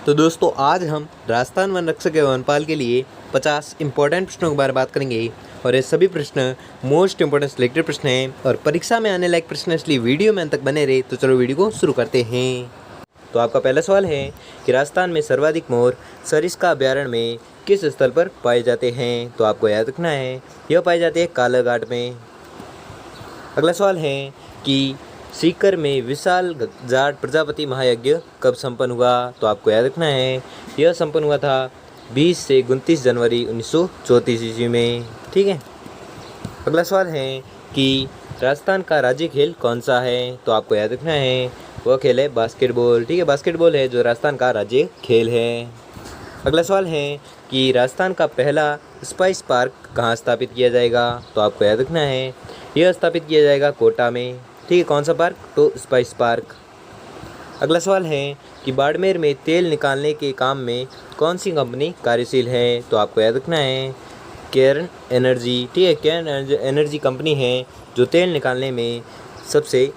तो दोस्तों आज हम राजस्थान वन रक्षक एवं वनपाल के लिए 50 इंपॉर्टेंट प्रश्नों के बारे में बात करेंगे और ये सभी प्रश्न मोस्ट इंपॉर्टेंट सिलेक्टेड प्रश्न हैं और परीक्षा में आने लायक प्रश्न, इसलिए वीडियो में अंत तक बने रहे। तो चलो वीडियो को शुरू करते हैं। तो आपका पहला सवाल है कि राजस्थान में सर्वाधिक मोर सरिस्का अभ्यारण्य में किस स्थल पर पाए जाते हैं। तो आपको याद रखना है यह पाए जाते हैं कालाघाट में। अगला सवाल है कि सीकर में विशाल जाट प्रजापति महायज्ञ कब संपन्न हुआ। तो आपको याद रखना है यह संपन्न हुआ था 20 से 29 जनवरी 1934 ईस्वी में। ठीक है। अगला सवाल है कि राजस्थान का राज्य खेल कौन सा है। तो आपको याद रखना है वह खेल है बास्केटबॉल। ठीक है, बास्केटबॉल है जो राजस्थान का राज्य खेल है। अगला सवाल है कि राजस्थान का पहला स्पाइस पार्क कहाँ स्थापित किया जाएगा। तो आपको याद रखना है यह स्थापित किया जाएगा कोटा में। ठीक है, कौन सा पार्क? तो स्पाइस पार्क। अगला सवाल है कि बाड़मेर में तेल निकालने के काम में कौन सी कंपनी कार्यशील है। तो आपको याद रखना है केयर्न एनर्जी। ठीक है, केयर्न एनर्जी कंपनी है जो तेल निकालने में सबसे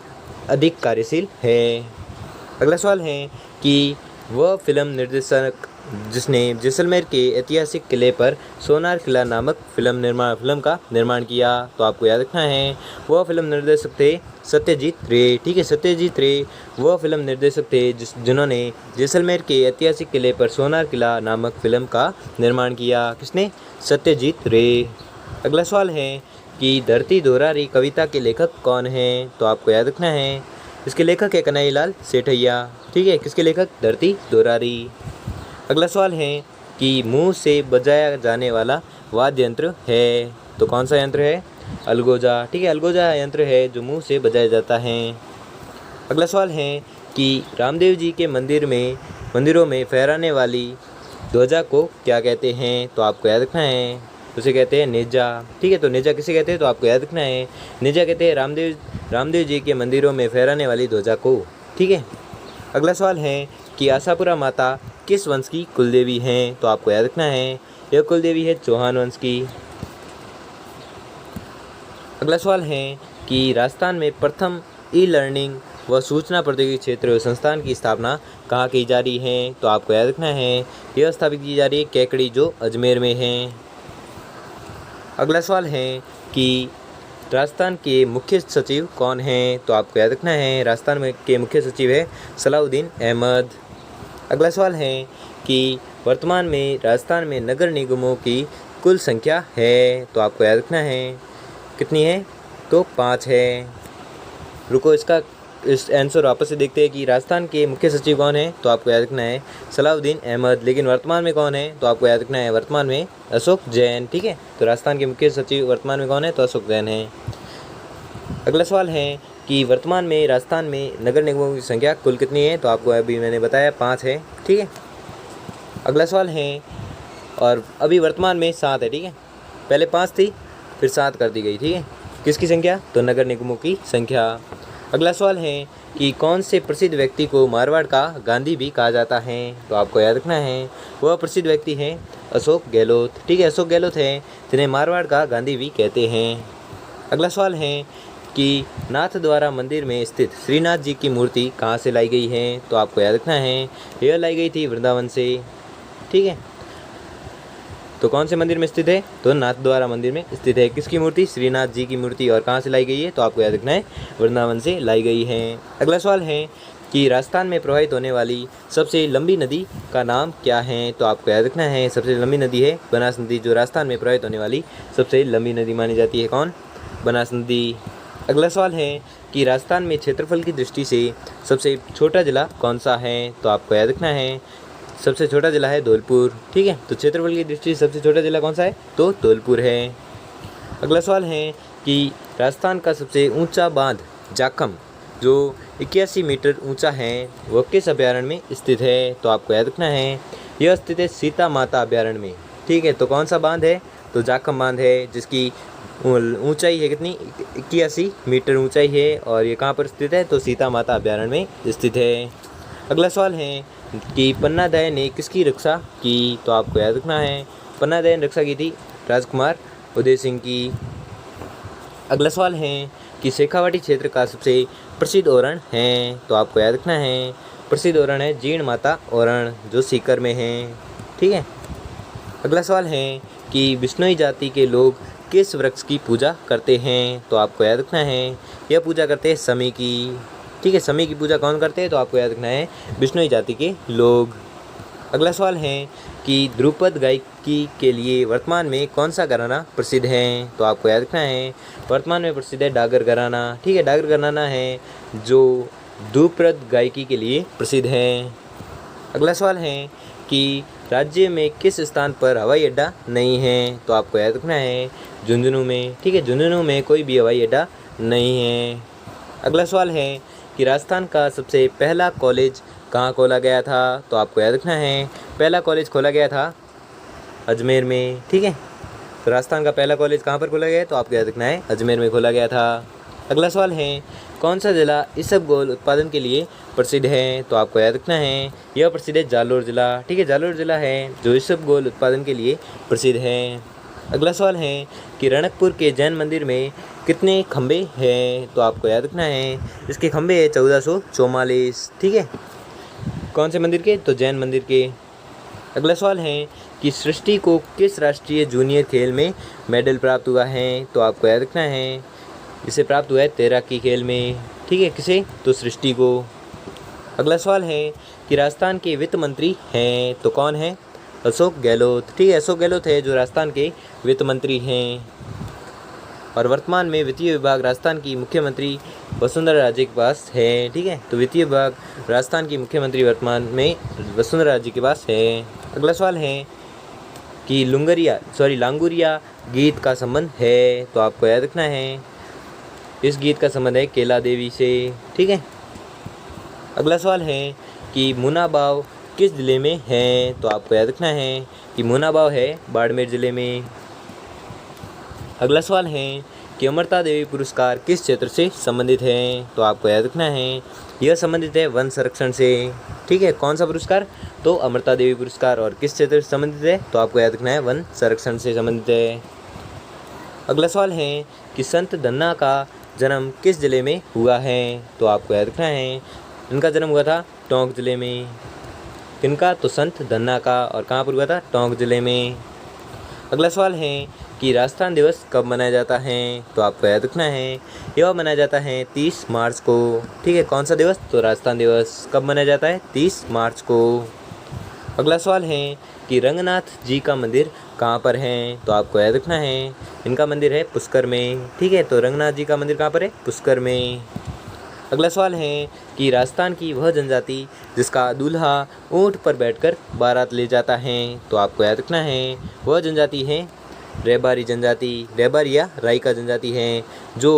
अधिक कार्यशील है। अगला सवाल है कि वह फिल्म निर्देशक जिसने जैसलमेर के ऐतिहासिक किले पर सोनार किला नामक फिल्म का निर्माण किया। तो आपको याद रखना है वह फिल्म निर्देशक थे सत्यजीत रे। ठीक है, सत्यजीत रे वह फिल्म निर्देशक थे जिन्होंने जैसलमेर के ऐतिहासिक किले पर सोनार किला नामक फिल्म का निर्माण किया। किसने? सत्यजीत रे। अगला सवाल है कि धरती दोरारी कविता के लेखक कौन हैं। तो आपको याद रखना है इसके लेखक है कन्हैयालाल सेठैया। ठीक है, किसके लेखक? धरती दोरारी। अगला सवाल है कि मुंह से बजाया जाने वाला वाद्य यंत्र है। तो कौन सा यंत्र है? अलगोजा। ठीक है, अलगोजा यंत्र है जो मुंह से बजाया जाता है। अगला सवाल है कि रामदेव जी के मंदिरों में फहराने वाली ध्वजा को क्या कहते हैं। तो आपको याद रखना है उसे कहते हैं नेजा। ठीक है, तो नेजा किसे कहते हैं? तो आपको याद रखना है नेजा कहते हैं रामदेव जी के मंदिरों में फहराने वाली ध्वजा को। ठीक है। अगला सवाल है कि आशापुरा माता किस वंश की कुलदेवी हैं। तो आपको याद रखना है यह कुलदेवी है चौहान वंश की। अगला सवाल है कि राजस्थान में प्रथम ई लर्निंग व सूचना प्रौद्योगिकी क्षेत्र संस्थान की स्थापना कहाँ की जा रही है। तो आपको याद रखना है यह स्थापित की जा रही है केकड़ी जो अजमेर में है। अगला सवाल है कि राजस्थान के मुख्य सचिव कौन हैं। तो आपको याद रखना है राजस्थान के मुख्य सचिव है सलाउद्दीन अहमद। अगला सवाल है कि वर्तमान में राजस्थान में नगर निगमों की कुल संख्या है। तो आपको याद रखना है कितनी है? तो 5 है। रुको, इस आंसर वापस से देखते हैं कि राजस्थान के मुख्य सचिव कौन है। तो आपको याद रखना है सलाउद्दीन अहमद। लेकिन वर्तमान में कौन है? तो आपको याद रखना है वर्तमान में अशोक जैन। ठीक है, तो राजस्थान के मुख्य सचिव वर्तमान में कौन है? तो अशोक जैन है। अगला सवाल है कि वर्तमान में राजस्थान में नगर निगमों की संख्या कुल कितनी है। तो आपको अभी मैंने बताया 5 है। ठीक है। अगला सवाल है और अभी वर्तमान में 7 है। ठीक है, पहले 5 थी फिर 7 कर दी गई। ठीक है, किसकी संख्या? तो नगर निगमों की संख्या। अगला सवाल है कि कौन से प्रसिद्ध व्यक्ति को मारवाड़ का गांधी भी कहा जाता है। तो आपको याद रखना है वह प्रसिद्ध व्यक्ति हैं अशोक गहलोत। ठीक है, अशोक गहलोत हैं जिन्हें मारवाड़ का गांधी भी कहते हैं। अगला सवाल है कि नाथद्वारा मंदिर में स्थित श्रीनाथ जी की मूर्ति कहाँ से लाई गई है। तो आपको याद रखना है यह लाई गई थी वृंदावन से। ठीक है, तो कौन से मंदिर में स्थित है? तो नाथद्वारा मंदिर में स्थित है। किसकी मूर्ति? श्रीनाथ जी की मूर्ति। और कहाँ से लाई गई है? तो आपको याद रखना है वृंदावन से लाई गई है। अगला सवाल है कि राजस्थान में प्रवाहित होने वाली सबसे लंबी नदी का नाम क्या है। तो आपको याद रखना है सबसे लंबी नदी है बनास नदी, जो राजस्थान में प्रवाहित होने वाली सबसे लंबी नदी मानी जाती है। कौन? बनास नदी। अगला सवाल है कि राजस्थान में क्षेत्रफल की दृष्टि से सबसे छोटा जिला कौन सा है। तो आपको याद रखना है सबसे छोटा जिला है धौलपुर। ठीक है, तो क्षेत्रफल की दृष्टि से सबसे छोटा जिला कौन सा है? तो धौलपुर है। अगला सवाल है कि राजस्थान का सबसे ऊंचा बांध जाखम जो 81 मीटर ऊंचा है वह किस अभ्यारण्य में स्थित है। तो आपको याद रखना है यह स्थित है सीता माता अभ्यारण्य में। ठीक है, तो कौन सा बांध है? तो जाखम बांध है जिसकी ऊंचाई है कितनी? 81 मीटर ऊंचाई है। और ये कहाँ पर स्थित है? तो सीता माता अभ्यारण्य में स्थित है। अगला सवाल है कि पन्नादय ने किसकी रक्षा की। तो आपको याद रखना है पन्नादय ने रक्षा की थी राजकुमार उदय सिंह की। अगला सवाल है कि शेखावाटी क्षेत्र का सबसे प्रसिद्ध ओरण है। तो आपको याद रखना है प्रसिद्ध ओरण है जीण माता ओरण, जो सीकर में है। ठीक है। अगला सवाल है कि बिश्नोई जाति के लोग किस वृक्ष की पूजा करते हैं? तो आपको याद रखना है यह पूजा करते हैं समी की। ठीक है, समी की पूजा कौन करते हैं? तो आपको याद रखना है बिश्नोई जाति के लोग। अगला सवाल है कि ध्रुपद गायकी के लिए वर्तमान में कौन सा घराना प्रसिद्ध है? तो आपको याद रखना है वर्तमान में प्रसिद्ध है डागर घराना। ठीक है, डागर घराना है जो ध्रुपद गायकी के लिए प्रसिद्ध है। अगला सवाल है कि राज्य में किस स्थान पर हवाई अड्डा नहीं है? तो आपको याद रखना है झुंझुनू में। ठीक है, झुंझुनू में कोई भी हवाई अड्डा नहीं है। अगला सवाल है कि राजस्थान का सबसे पहला कॉलेज कहाँ खोला गया था? तो आपको याद रखना है पहला कॉलेज खोला गया था अजमेर में। ठीक है, तो राजस्थान का पहला कॉलेज कहाँ पर खोला गया है? तो आपको याद रखना है अजमेर में खोला गया था। अगला सवाल है कौन सा जिला इसबगोल उत्पादन के लिए प्रसिद्ध है? तो आपको याद रखना है यह प्रसिद्ध है जालोर जिला। ठीक है, जालोर जिला है जो इसबगोल उत्पादन के लिए प्रसिद्ध है। अगला सवाल है कि रणकपुर के जैन मंदिर में कितने खंबे हैं? तो आपको याद रखना है इसके खंबे हैं 1444। ठीक है, कौन से मंदिर के? तो जैन मंदिर के। अगला सवाल है कि सृष्टि को किस राष्ट्रीय जूनियर खेल में मेडल प्राप्त हुआ है? तो आपको याद रखना है इसे प्राप्त हुआ है तैराकी खेल में। ठीक है, किसे? तो सृष्टि को। अगला सवाल है कि राजस्थान के वित्त मंत्री हैं तो कौन है? अशोक गहलोत। ठीक है, अशोक गहलोत है जो राजस्थान के वित्त मंत्री हैं। और वर्तमान में वित्तीय विभाग राजस्थान की मुख्यमंत्री वसुंधरा राजे के पास है। ठीक है, तो वित्तीय विभाग राजस्थान की मुख्यमंत्री वर्तमान में वसुंधरा राजे के पास है। अगला सवाल है कि लांगुरिया गीत का संबंध है? तो आपको याद रखना है इस गीत का संबंध है केला देवी से। ठीक है। अगला सवाल है कि मुनाबाव किस जिले में है? तो आपको याद रखना है कि मुनाबाव है बाड़मेर जिले में। अगला सवाल है कि अमृता देवी पुरस्कार किस क्षेत्र से संबंधित है? तो आपको याद रखना है यह संबंधित है वन संरक्षण से। ठीक है, कौन सा पुरस्कार? तो अमृता देवी पुरस्कार। और किस क्षेत्र से संबंधित है? तो आपको याद रखना है वन संरक्षण से संबंधित है। अगला सवाल है कि संत धन्ना का जन्म किस जिले में हुआ है? तो आपको याद रखना है इनका जन्म हुआ था टोंक जिले में। किनका? तो संत धन्ना का। और कहाँ पर हुआ था? टोंक जिले में। अगला सवाल है कि राजस्थान दिवस कब मनाया जाता है? तो आपको याद रखना है यह मनाया जाता है 30 मार्च को। ठीक है, कौन सा दिवस? तो राजस्थान दिवस। कब मनाया जाता है? 30 मार्च को। अगला सवाल है कि रंगनाथ जी का मंदिर कहाँ पर है? तो आपको याद रखना है इनका मंदिर है पुष्कर में। ठीक है, तो रंगनाथ जी का मंदिर कहाँ पर है? पुष्कर में। अगला सवाल है कि राजस्थान की वह जनजाति जिसका दूल्हा ऊँट पर बैठकर बारात ले जाता है? तो आपको याद रखना है वह जनजाति है रेबारी जनजाति। रेबारी या राइका जनजाति है जो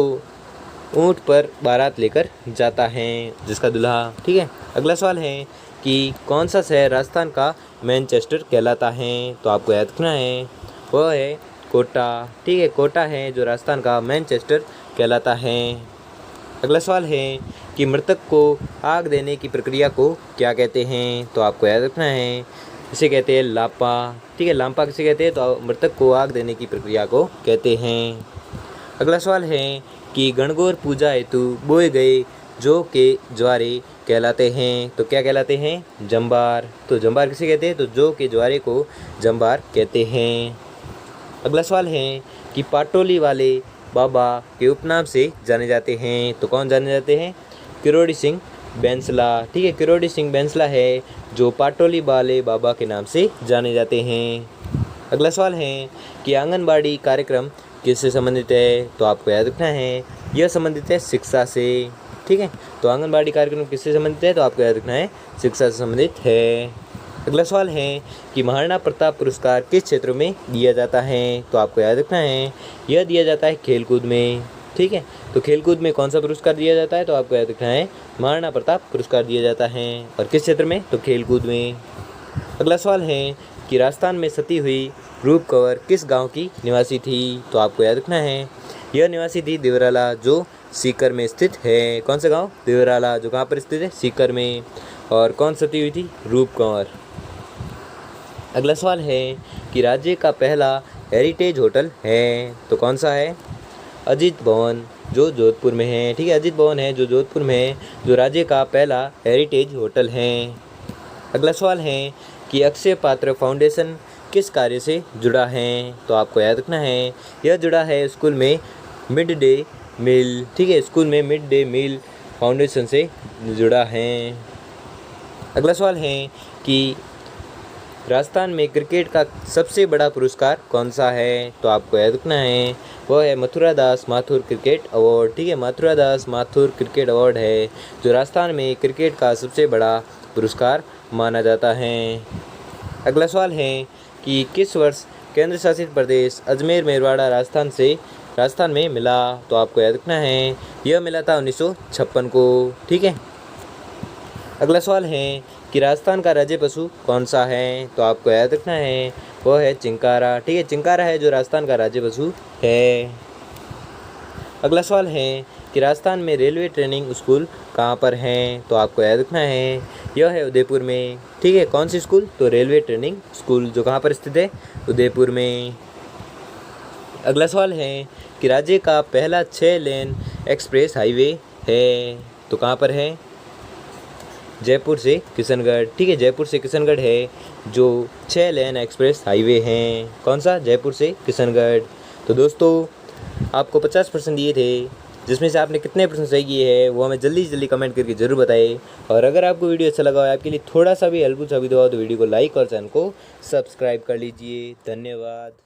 ऊँट पर बारात लेकर जाता है जिसका दूल्हा। ठीक है। अगला सवाल है कि कौन सा शहर राजस्थान का मैनचेस्टर कहलाता है? तो आपको याद रखना है वह है कोटा। ठीक है, कोटा है जो राजस्थान का मैनचेस्टर कहलाता है। अगला सवाल है कि मृतक को आग देने की प्रक्रिया को क्या कहते हैं? तो आपको याद रखना है इसे कहते हैं लापा। ठीक है, लापा किसे कहते हैं? तो मृतक को आग देने की प्रक्रिया को कहते हैं। अगला सवाल है कि गणगौर पूजा हेतु बोए गए जौ के ज्वारे कहलाते हैं तो क्या कहलाते हैं? जंबार। तो जंबार किसे कहते हैं? तो जौ के ज्वारे को जंबार कहते हैं। अगला सवाल है कि पाटोली वाले बाबा के उपनाम से जाने जाते हैं तो कौन जाने जाते हैं? किरोड़ी सिंह बैंसला। ठीक है, किरोड़ी सिंह बैंसला है जो पाटोली वाले बाबा के नाम से जाने जाते हैं। अगला सवाल है कि आंगनबाड़ी कार्यक्रम किससे संबंधित है? तो आपको याद रखना है यह संबंधित है शिक्षा से। ठीक है, तो आंगनबाड़ी कार्यक्रम किससे संबंधित है? तो आपको याद रखना है शिक्षा से संबंधित है। अगला सवाल है कि महाराणा प्रताप पुरस्कार किस क्षेत्र में दिया जाता है? तो आपको याद रखना है यह दिया जाता है खेलकूद में। ठीक है, तो खेलकूद में कौन सा पुरस्कार दिया जाता है? तो आपको याद रखना है महाराणा प्रताप पुरस्कार दिया जाता है। और किस क्षेत्र में? तो खेलकूद में। अगला सवाल है कि राजस्थान में सती हुई रूप कंवर किस गाँव की निवासी थी? तो आपको याद रखना है यह निवासी थी देवराला जो सीकर में स्थित है। कौन सा गाँव? देवराला, जो कहाँ पर स्थित है? सीकर में। और कौन सती हुई थी? रूप कंवर। अगला सवाल है कि राज्य का पहला हेरिटेज होटल है तो कौन सा है? अजीत भवन। जो जोधपुर में है। ठीक है, अजीत भवन है जो जोधपुर में है, जो राज्य का पहला हेरिटेज होटल है। अगला सवाल है कि अक्षय पात्र फाउंडेशन किस कार्य से जुड़ा है, तो आपको याद रखना है यह जुड़ा है स्कूल में मिड डे मील। ठीक है, स्कूल में मिड डे मील फाउंडेशन से जुड़ा है। अगला सवाल है कि राजस्थान में क्रिकेट का सबसे बड़ा पुरस्कार कौन सा है, तो आपको याद रखना है वह है मथुरा दास माथुर क्रिकेट अवार्ड। ठीक है, मथुरा दास माथुर क्रिकेट अवार्ड है जो राजस्थान में क्रिकेट का सबसे बड़ा पुरस्कार माना जाता है। अगला सवाल है कि किस वर्ष केंद्र शासित प्रदेश अजमेर मेरवाड़ा राजस्थान में मिला, तो आपको याद रखना है यह मिला था 1956 को। ठीक है, अगला सवाल है कि राजस्थान का राज्य पशु कौन सा है, तो आपको याद रखना है वह है चिंकारा। ठीक है, चिंकारा है जो राजस्थान का राज्य पशु है। अगला सवाल है कि राजस्थान में रेलवे ट्रेनिंग स्कूल कहाँ पर हैं, तो आपको याद रखना है यह है उदयपुर में। ठीक है, कौन सी स्कूल, तो रेलवे ट्रेनिंग स्कूल जो कहाँ पर स्थित है, उदयपुर में। अगला सवाल है कि राज्य का पहला 6 लेन एक्सप्रेस हाईवे है, तो कहाँ पर है, जयपुर से किशनगढ़। ठीक है, जयपुर से किशनगढ़ है जो 6 लेन एक्सप्रेस हाईवे हैं। कौन सा, जयपुर से किशनगढ़। तो दोस्तों आपको 50% दिए थे, जिसमें से आपने कितने प्रश्न सही किए हैं वो हमें जल्दी से जल्दी कमेंट करके ज़रूर बताएं। और अगर आपको वीडियो अच्छा लगा हो, आपके लिए थोड़ा सा भी हेल्पफुल साबित हुआ तो वीडियो को लाइक और चैनल को सब्सक्राइब कर लीजिए। धन्यवाद।